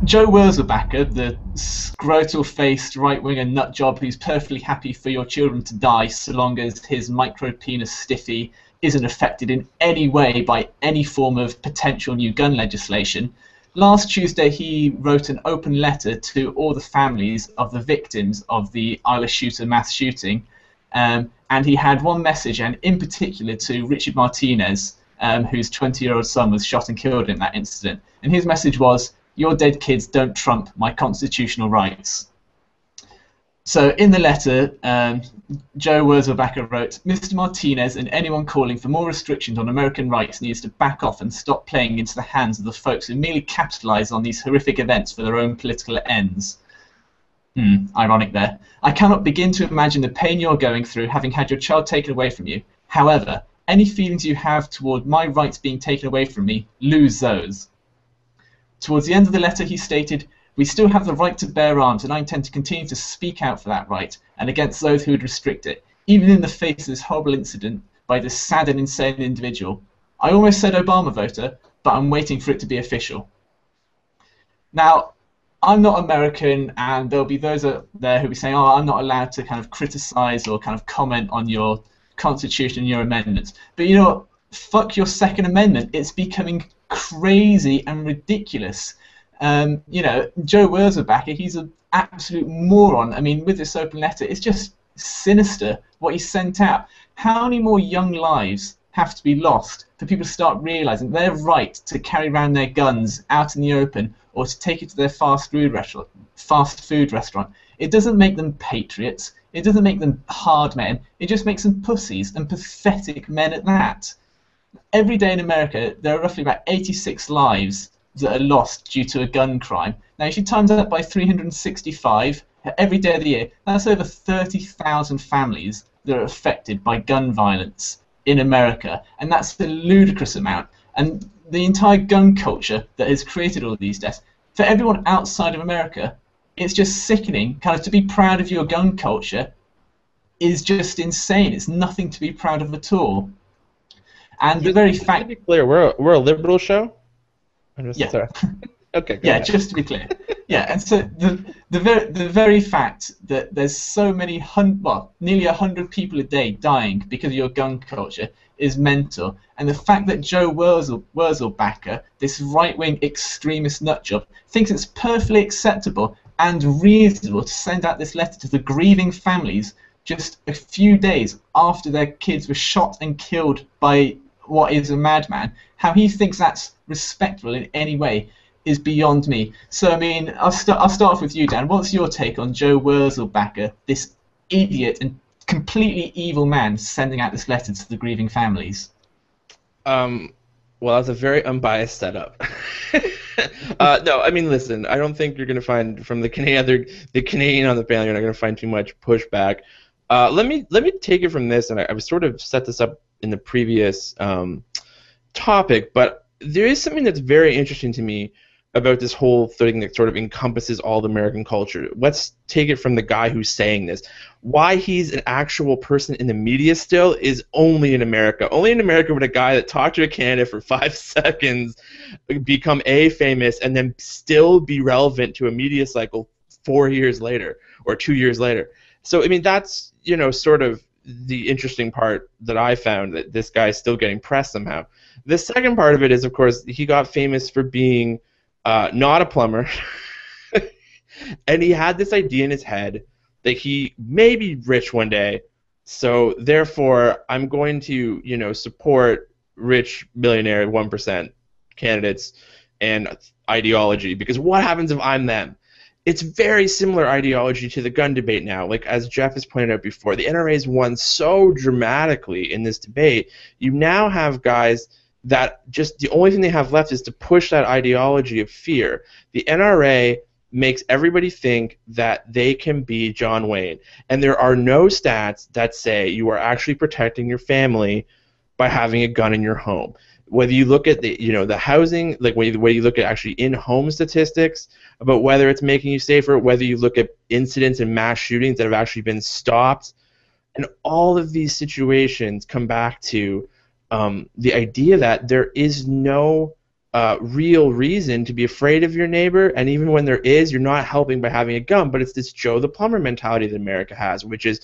Joe Wurzelbacher, the scrotal-faced right-winger nutjob who's perfectly happy for your children to die so long as his micro-penis stiffy isn't affected in any way by any form of potential new gun legislation, last Tuesday he wrote an open letter to all the families of the victims of the Isla Shooter mass shooting, and he had one message, and in particular to Richard Martinez, whose 20-year-old son was shot and killed in that incident. And his message was, "Your dead kids don't trump my constitutional rights." So in the letter, Joe Wurzelbacher wrote, "Mr. Martinez and anyone calling for more restrictions on American rights needs to back off and stop playing into the hands of the folks who merely capitalize on these horrific events for their own political ends." Ironic there. "I cannot begin to imagine the pain you're going through having had your child taken away from you. However, any feelings you have toward my rights being taken away from me, lose those." Towards the end of the letter he stated, "We still have the right to bear arms, and I intend to continue to speak out for that right, and against those who would restrict it, even in the face of this horrible incident by this sad and insane individual. I almost said Obama voter, but I'm waiting for it to be official." Now, I'm not American, and there'll be those out there who'll be saying, "Oh, I'm not allowed to kind of criticize or kind of comment on your Constitution and your amendments." But you know, fuck your Second Amendment. It's becoming crazy and ridiculous. You know, Joe Wurzelbacher, he's an absolute moron. I mean, with this open letter, it's just sinister what he sent out. How many more young lives have to be lost for people to start realizing their right to carry around their guns out in the open or to take it to their fast food restaurant? It doesn't make them patriots. It doesn't make them hard men. It just makes them pussies, and pathetic men at that. Every day in America, there are roughly about 86 lives that are lost due to a gun crime. Now, if you times that by 365 every day of the year, that's over 30,000 families that are affected by gun violence in America, and that's a ludicrous amount. And the entire gun culture that has created all of these deaths, for everyone outside of America, it's just sickening. Kind of to be proud of your gun culture is just insane. It's nothing to be proud of at all. And the very fact... To be clear, we're a liberal show? Yeah. Sorry. Okay, yeah, just to be clear. Yeah, and so the very fact that there's so many nearly 100 people a day dying because of your gun culture is mental. And the fact that Joe Wurzelbacher, this right-wing extremist nutjob, thinks it's perfectly acceptable and reasonable to send out this letter to the grieving families just a few days after their kids were shot and killed by what is a madman, how he thinks that's respectful in any way is beyond me. So, I mean, I'll start off with you, Dan. What's your take on Joe Wurzelbacher, this idiot and completely evil man sending out this letter to the grieving families? Well, that's a very unbiased setup. No, I mean, listen, I don't think you're going to find from the Canadian on the panel, you're not going to find too much pushback. Let me take it from this, and I sort of set this up in the previous topic, but there is something that's very interesting to me about this whole thing that sort of encompasses all of American culture. Let's take it from the guy who's saying this. Why he's an actual person in the media still is only in America. Only in America would a guy that talked to a candidate for 5 seconds become famous and then still be relevant to a media cycle 4 years later or 2 years later. So, I mean, that's, you know, sort of the interesting part that I found, that this guy's still getting press somehow. The second part of it is, of course, he got famous for being not a plumber, and he had this idea in his head that he may be rich one day, so therefore I'm going to, you know, support rich millionaire 1% candidates and ideology, because what happens if I'm them? It's very similar ideology to the gun debate now. Like, as Jeff has pointed out before, the NRA's won so dramatically in this debate. You now have guys that just the only thing they have left is to push that ideology of fear. The NRA makes everybody think that they can be John Wayne, and there are no stats that say you are actually protecting your family by having a gun in your home. Whether you look at the, you know, the housing, like whether you look at actually in-home statistics about whether it's making you safer, whether you look at incidents and mass shootings that have actually been stopped, and all of these situations come back to the idea that there is no real reason to be afraid of your neighbor, and even when there is, you're not helping by having a gun. But it's this Joe the Plumber mentality that America has, which is,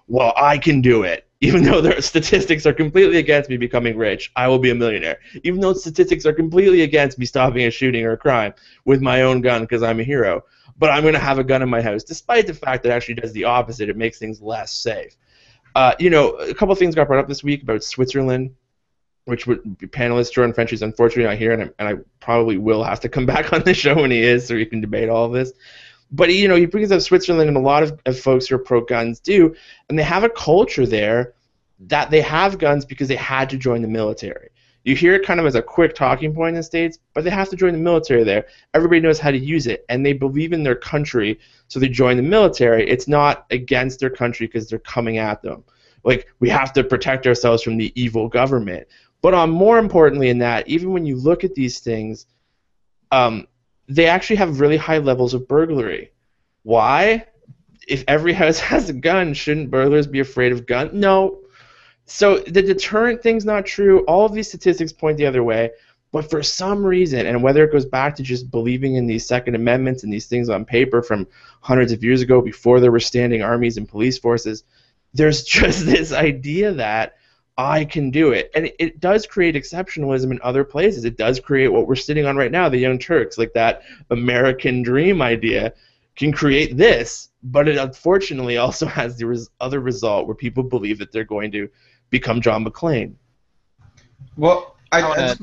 well, I can do it. Even though the statistics are completely against me becoming rich, I will be a millionaire. Even though statistics are completely against me stopping a shooting or a crime with my own gun because I'm a hero, but I'm going to have a gun in my house, despite the fact that it actually does the opposite. It makes things less safe. You know, a couple of things got brought up this week about Switzerland, which would be panelist Jordan French is unfortunately not here, and I probably will have to come back on the show when he is, so we can debate all of this. But you know, he brings up Switzerland, and a lot of folks who are pro-guns do, and they have a culture there that they have guns because they had to join the military. You hear it kind of as a quick talking point in the States, but they have to join the military there. Everybody knows how to use it, and they believe in their country, so they join the military. It's not against their country because they're coming at them. Like, we have to protect ourselves from the evil government. But more importantly in that, even when you look at these things, they actually have really high levels of burglary. Why? If every house has a gun, shouldn't burglars be afraid of guns? No. So the deterrent thing's not true. All of these statistics point the other way. But for some reason, and whether it goes back to just believing in these Second Amendments and these things on paper from hundreds of years ago before there were standing armies and police forces, there's just this idea that I can do it. And it does create exceptionalism in other places. It does create what we're sitting on right now, the Young Turks, like that American dream idea can create this, but it unfortunately also has the other result where people believe that they're going to become John McClane. Well, I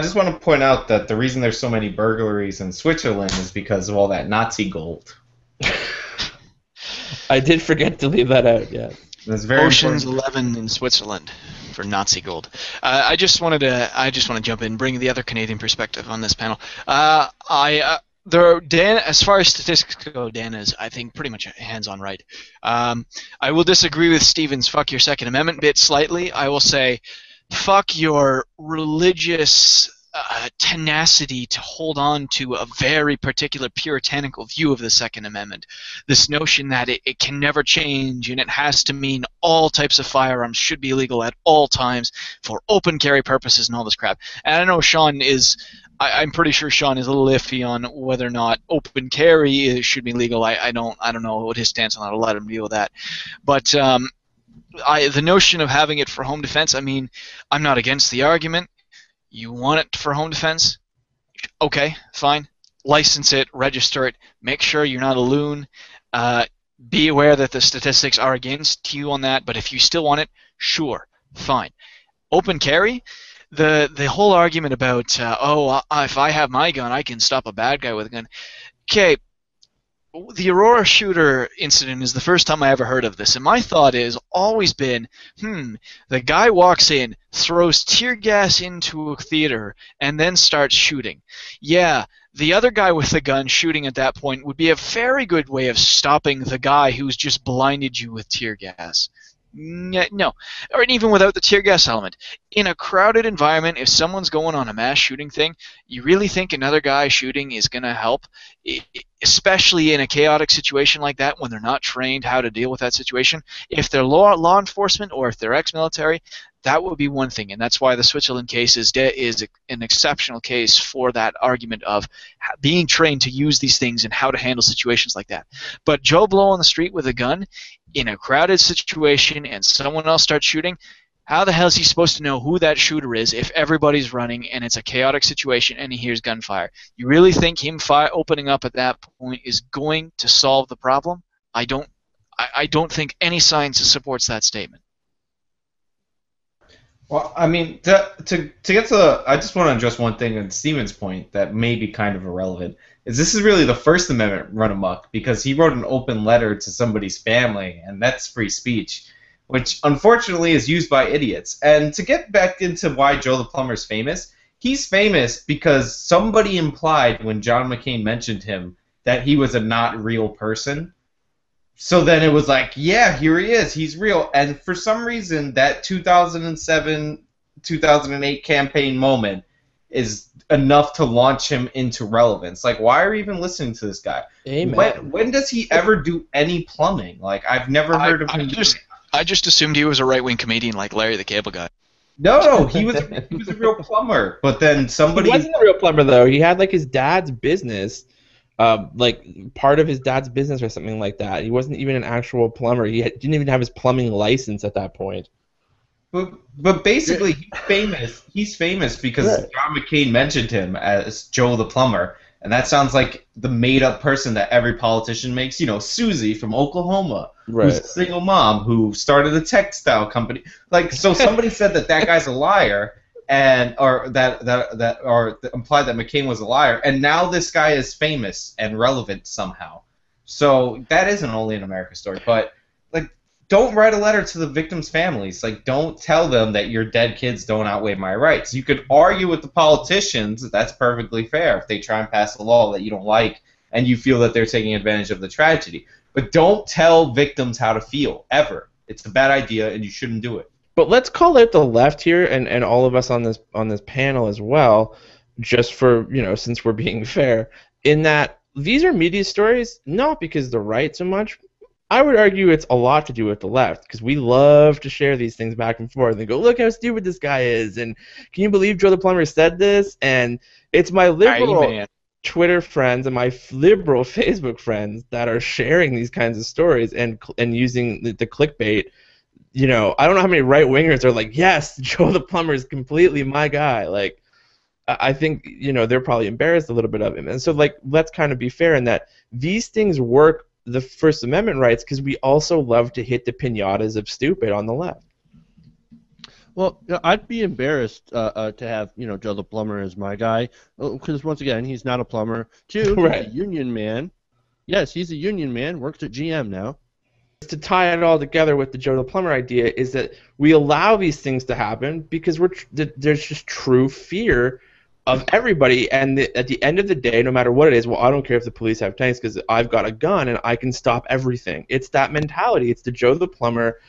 just want to point out that the reason there's so many burglaries in Switzerland is because of all that Nazi gold. I did forget to leave that out, yeah. That's very Ocean's important. 11 in Switzerland for Nazi gold. I just want to jump in and bring the other Canadian perspective on this panel. Dan, as far as statistics go, Dan is, I think, pretty much hands-on right. I will disagree with Stephen's "fuck your Second Amendment" bit slightly. I will say, fuck your religious tenacity to hold on to a very particular puritanical view of the Second Amendment. This notion that it can never change and it has to mean all types of firearms should be illegal at all times for open carry purposes and all this crap. And I know Sean is, I'm pretty sure Sean is a little iffy on whether or not open carry should be legal. I don't know what his stance on that. I'll let him deal with that. But the notion of having it for home defense, I mean, I'm not against the argument. You want it for home defense? Okay, fine. License it, register it, make sure you're not a loon. Be aware that the statistics are against you on that, but if you still want it, sure, fine. Open carry? The whole argument about, if I have my gun, I can stop a bad guy with a gun. Okay, the Aurora shooter incident is the first time I ever heard of this, and my thought has always been, the guy walks in, throws tear gas into a theater, and then starts shooting. Yeah, the other guy with the gun shooting at that point would be a very good way of stopping the guy who's just blinded you with tear gas. No, or even without the tear gas element. In a crowded environment, if someone's going on a mass shooting thing, you really think another guy shooting is going to help? Especially in a chaotic situation like that when they're not trained how to deal with that situation. If they're law enforcement or if they're ex-military, that would be one thing, and that's why the Switzerland case is an exceptional case for that argument of being trained to use these things and how to handle situations like that. But Joe Blow on the street with a gun in a crowded situation and someone else starts shooting, how the hell is he supposed to know who that shooter is if everybody's running and it's a chaotic situation and he hears gunfire? You really think him opening up at that point is going to solve the problem? I don't think any science supports that statement. Well, I mean, to get to, I just want to address one thing on Stephen's point that may be kind of irrelevant. Is this is really the First Amendment run amok because he wrote an open letter to somebody's family, and that's free speech, which unfortunately is used by idiots. And to get back into why Joe the Plumber's famous, he's famous because somebody implied when John McCain mentioned him that he was a not real person. So then it was like, yeah, here he is. He's real. And for some reason, that 2007, 2008 campaign moment is enough to launch him into relevance. Like, why are we even listening to this guy? Amen. When does he ever do any plumbing? Like, I've never heard of him. I just assumed he was a right-wing comedian like Larry the Cable Guy. No, he was a real plumber. But then somebody. He wasn't a real plumber though. He had like his dad's business, like part of his dad's business or something like that. He wasn't even an actual plumber. Didn't even have his plumbing license at that point. But basically, he's famous because John McCain mentioned him as Joe the plumber, and that sounds like the made-up person that every politician makes. You know, Susie from Oklahoma, who's a single mom who started a textile company. Like, so somebody said that guy's a liar, or implied that McCain was a liar, and now this guy is famous and relevant somehow. So that isn't only an America story, but like. Don't write a letter to the victims' families. Like, don't tell them that your dead kids don't outweigh my rights. You could argue with the politicians. That's perfectly fair if they try and pass a law that you don't like and you feel that they're taking advantage of the tragedy. But don't tell victims how to feel, ever. It's a bad idea, and you shouldn't do it. But let's call it the left here, and all of us on this panel as well, just for, since we're being fair, in that these are media stories, not because the right so much. I would argue it's a lot to do with the left, because we love to share these things back and forth and go, look how stupid this guy is, and can you believe Joe the Plumber said this? And it's my liberal Twitter friends and my liberal Facebook friends that are sharing these kinds of stories and using the clickbait. I don't know how many right-wingers are like, yes, Joe the Plumber is completely my guy. Like, I think, they're probably embarrassed a little bit of him. And so, like, let's kind of be fair in that these things work the First Amendment rights because we also love to hit the pinatas of stupid on the left. Well, I'd be embarrassed to have Joe the Plumber as my guy because once again he's not a plumber. Two, he's a union man. Yes, he's a union man. Works at GM now. To tie it all together with the Joe the Plumber idea is that we allow these things to happen because there's just true fear of everybody, and at the end of the day, no matter what it is, well, I don't care if the police have tanks because I've got a gun and I can stop everything. It's that mentality. It's the Joe the Plumber,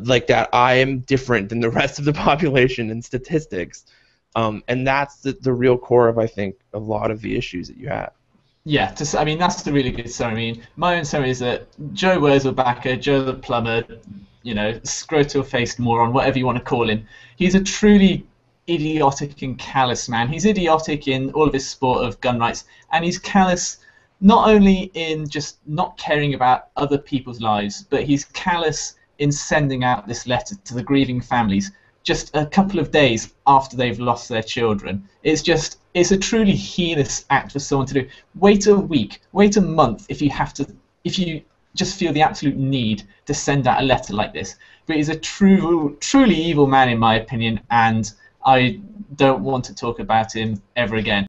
like that I am different than the rest of the population in statistics, and that's the real core of, I think, a lot of the issues that you have. Yeah, that's the really good summary. I mean, my own summary is that Joe Wurzelbacher, Joe the Plumber, scrotal-faced moron, whatever you want to call him, he's a truly idiotic and callous man. He's idiotic in all of his sport of gun rights, and he's callous not only in just not caring about other people's lives, but he's callous in sending out this letter to the grieving families just a couple of days after they've lost their children. It's a truly heinous act for someone to do. Wait a week, wait a month if you just feel the absolute need to send out a letter like this. But he's a truly evil man in my opinion, and I don't want to talk about him ever again.